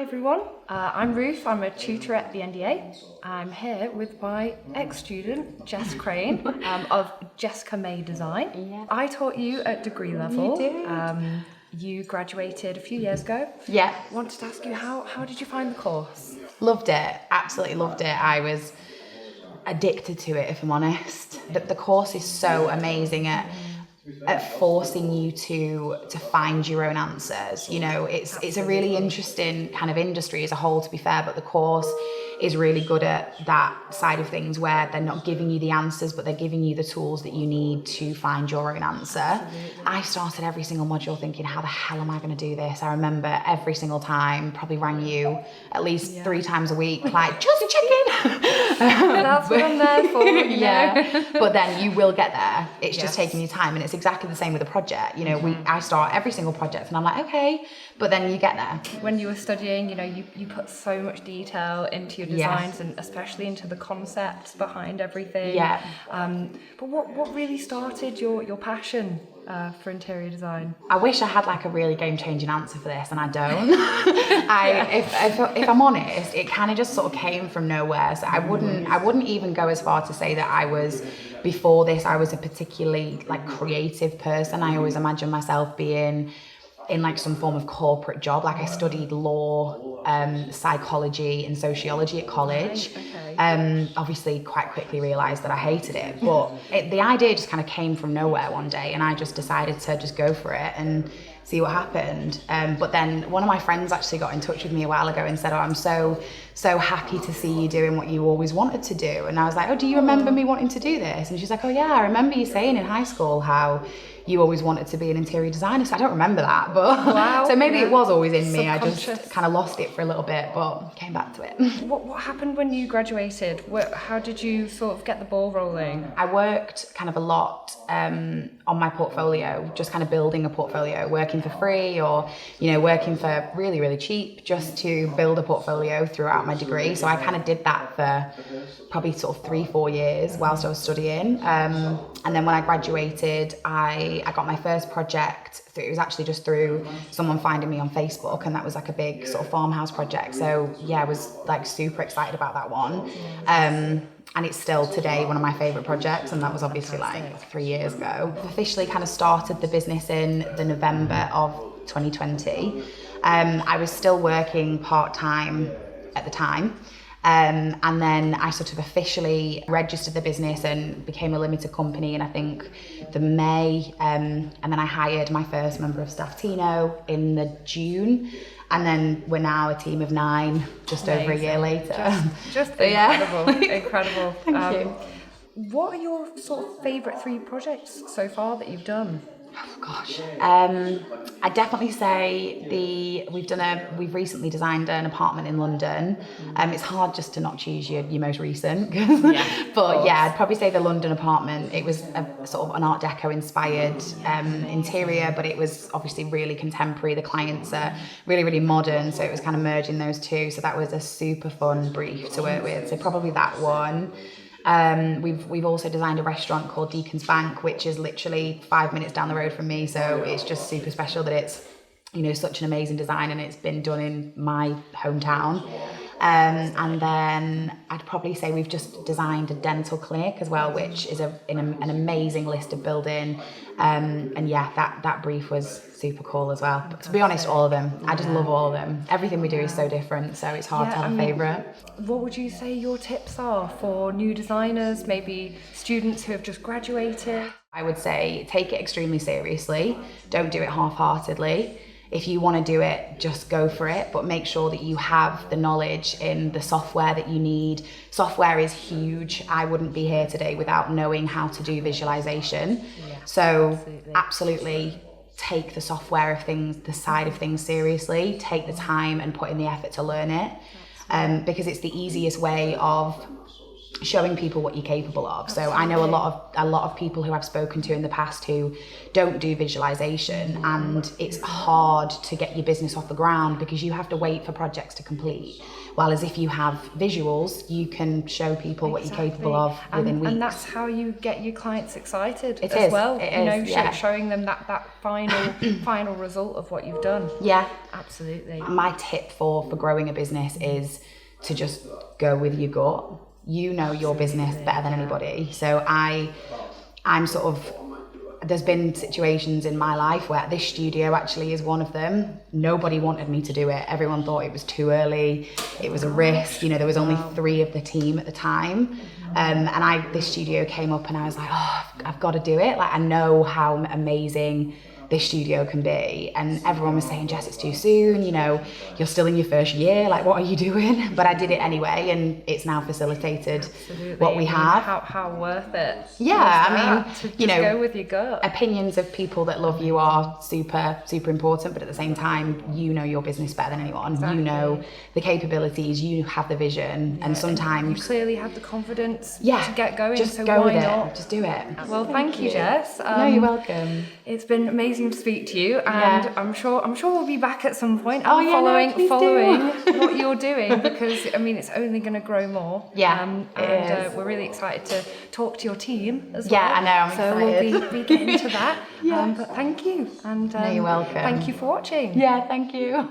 everyone, I'm Ruth. I'm a tutor at the NDA. I'm here with my ex-student Jess Crane of Jessica May Design. Yeah. I taught you at degree level. You did. You graduated a few years ago. Yeah. Wanted to ask you, how did you find the course? Loved it, absolutely loved it. I was addicted to it, if I'm honest. The course is so amazing at forcing you to find your own answers. You know, it's a really interesting kind of industry as a whole, to be fair, but the course is really good at that side of things where they're not giving you the answers, but they're giving you the tools that you need to find your own answer. Absolutely. I started every single module thinking, how the hell am I going to do this? I remember every single time, probably rang you at least 3 times a week, like, just checking. That's what I'm there for, you know? Yeah, but then you will get there. It's just taking you time, and it's exactly the same with a project. You know, I start every single project and I'm like, okay, but then you get there. When you were studying, you know, you put so much detail into your designs, and especially into the concepts behind everything. Yeah. But what really started your passion for interior design? I wish I had like a really game-changing answer for this, and I don't. If I'm honest, it kind of just sort of came from nowhere. So I wouldn't even go as far to say that before this I was a particularly like creative person. I always imagined myself being in like some form of corporate job. Like I studied law, psychology and sociology at college. Okay. Obviously quite quickly realised that I hated it, but the idea just kind of came from nowhere one day, and I just decided to just go for it and see what happened. But then one of my friends actually got in touch with me a while ago and said, oh, I'm so happy to see you doing what you always wanted to do. And I was like, oh, do you remember me wanting to do this? And she's like, oh yeah, I remember you saying in high school how you always wanted to be an interior designer. So I don't remember that, but wow. So maybe it was always in me. I just kind of lost it for a little bit, but came back to it. What happened when you graduated? How did you sort of get the ball rolling? I worked kind of a lot on my portfolio, just kind of building a portfolio, working for free or, you know, working for really, really cheap just to build a portfolio throughout my degree. So I kind of did that for probably sort of 3-4 years whilst I was studying. And then when I graduated, I got my first project. It was actually just through someone finding me on Facebook, and that was like a big sort of farmhouse project. So yeah, I was like super excited about that one. And it's still today one of my favourite projects, and that was obviously like 3 years ago. Officially kind of started the business in the November of 2020. I was still working part-time at the time. And then I sort of officially registered the business and became a limited company in I think the May, and then I hired my first member of staff, Tino, in the June, and then we're now a team of 9 just over a year later. Just incredible, incredible. Thank you. What are your sort of favourite 3 projects so far that you've done? Oh gosh, I'd definitely say we've recently designed an apartment in London. It's hard just to not choose your most recent, but yeah, I'd probably say the London apartment. It was a sort of an Art Deco inspired interior, but it was obviously really contemporary. The clients are really, really modern, so it was kind of merging those two. So that was a super fun brief to work with. So probably that one. We've also designed a restaurant called Deacon's Bank, which is literally 5 minutes down the road from me. So it's just super special that it's, you know, such an amazing design, and it's been done in my hometown. And then I'd probably say we've just designed a dental clinic as well, which is an amazing list of building. And yeah, that brief was super cool as well. But to be honest, all of them, I just love all of them. Everything we do is so different, so it's hard to have a favourite. What would you say your tips are for new designers, maybe students who have just graduated? I would say take it extremely seriously. Don't do it half-heartedly. If you want to do it, just go for it, but make sure that you have the knowledge in the software that you need. Software is huge. I wouldn't be here today without knowing how to do visualization. Yeah, so absolutely take the software of things, the side of things seriously. Take the time and put in the effort to learn it, because it's the easiest way of showing people what you're capable of. So I know a lot of people who I've spoken to in the past who don't do visualization, and it's hard to get your business off the ground because you have to wait for projects to complete. Whereas if you have visuals, you can show people what you're capable of within weeks. And that's how you get your clients excited It as is. well. It you know, is, showing them that final result of what you've done. Yeah. Absolutely. My tip for growing a business is to just go with your gut. You know your business better than anybody. So I'm sort of, there's been situations in my life where this studio actually is one of them. Nobody wanted me to do it. Everyone thought it was too early. It was a risk. You know, there was only 3 of the team at the time. And this studio came up and I was like, oh, I've got to do it. Like, I know how amazing this studio can be. And everyone was saying, Jess, it's too soon, you know, you're still in your first year, like, what are you doing? But I did it anyway, and it's now facilitated what we have. How worth it? Yeah, to go with your gut. Opinions of people that love you are super, super important, but at the same time, you know your business better than anyone. Exactly. You know the capabilities, you have the vision, and sometimes... You clearly have the confidence to get going, just so go why with not? It. Just do it. Well, thank you, Jess. No, you're welcome. It's been amazing to speak to you, and I'm sure we'll be back at some point. Following what you're doing, because I mean it's only going to grow more. We're really excited to talk to your team as well. Yeah, I know. I'm excited. So we'll be getting to that. But thank you, and no, you're welcome. Thank you for watching. Yeah, thank you.